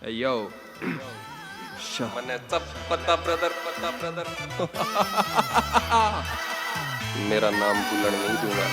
यो मने सब पता ब्रदर मेरा नाम भूलन नहीं दूंगा।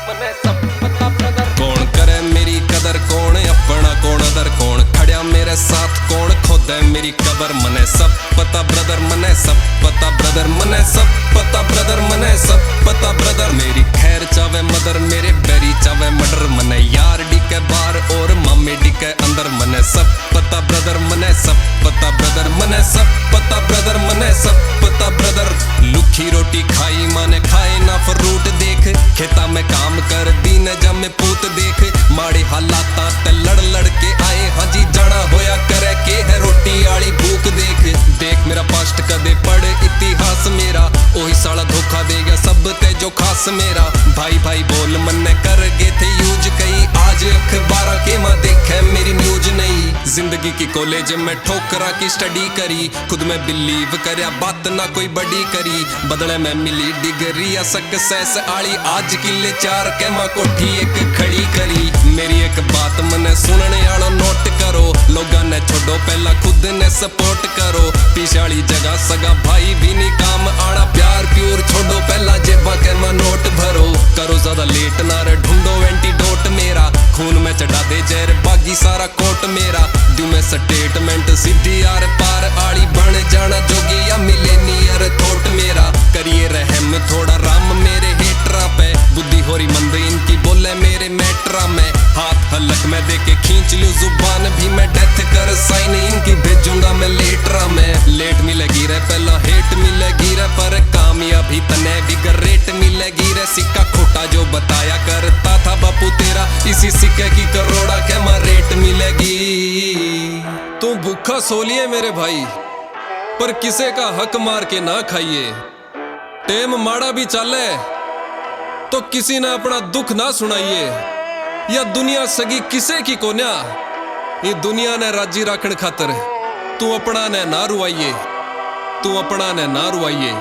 मने सब पता ब्रदर। कौन करे मेरी कदर, कौन अपना कौन अदर, कौन खड़िया मेरे साथ, कौन खोदे मेरी कबर। मने सब पता ब्रदर, मने सब पता ब्रदर, मने सब पता ब्रदर, मने सब पता ब्रदर। मेरी खैर चावे मदर, मेरे बैरी चावे मर्डर। मने यार डिके बाहर और मामे डिके अंदर। मने सब पता ब्रदर, मने सब पता ब्रदर, मने सब पता ब्रदर, मने सब पता ब्रदर। लुखी रोटी खाई माने खाए ना फ्रूट देख, खेता में काम कर दीन जमे पूत देख। माड़े हालात ते लड़ लड़ के आए हाजी, जाना होया करे के है रोटी आली भूख देख। देख मेरा पास्ट कदे पढ़ इतिहास मेरा, ओही साला धोखा दे गया सब ते जो खास मेरा। भाई भाई बोल मन्ने कर गे थे यूज कई, आज अखबार के मां देखे मेरी न्यूज नहीं। जिंदगी की कॉलेज में ठोकरा की स्टडी करी, खुद में बिलीव करया बात ना कोई बड़ी करी। बदले में मिली डिग्री या सक्सेस आली, आज किले 4 के मां कोठी एक खड़ी करी। मेरी एक बात मने सुनने आलो नोट करो, लोगा ने छोड़ो पहला खुद ने सपोर्ट करो। पीछे वाली जगह सगा भाई भी नहीं काम आना, प्यार प्यूर छोड़ो पहला जेबा के मां नोट भरो। करो ज्यादा लेट ना रे ढूंढो एंटीडोट मेरा, खून में चढ़ा दे जहर बागी सारा कोट मेरा। दू में स्टेटमेंट सीधी यार पार आली, बन जाना जोगी या मिलेनियर थोट मेरा। करिए रहम थोड़ा राम मेरे हेटरा पे, बुद्धि होरी मंद इनकी बोले मेरे मैटरा में। हाथ हलक में देके खींच लूं जुबान भी मैं, डेथ कर साइन इनकी भेजूंगा मैं लेटरा में। लेट मिलेगी रे पहला हेट मिलेगी रे, पर कामयाबी तने भी रेट मिलेगी रे। सिक्का खोटा जो बताया करता था बापू तेरा, इसी सिक्के की करोड़ा के मां रेट मिलेगी। तू भूखा सोलिए मेरे भाई, पर किसे का हक मार के ना खाइए। टेम माड़ा भी चले तो किसी ने अपना दुख ना सुनाइए। या दुनिया सगी किसे की कोन्या, ये दुनिया ने राजी राखण खातर तू अपना ने ना रुआइए, तू अपना ने ना रुआइए।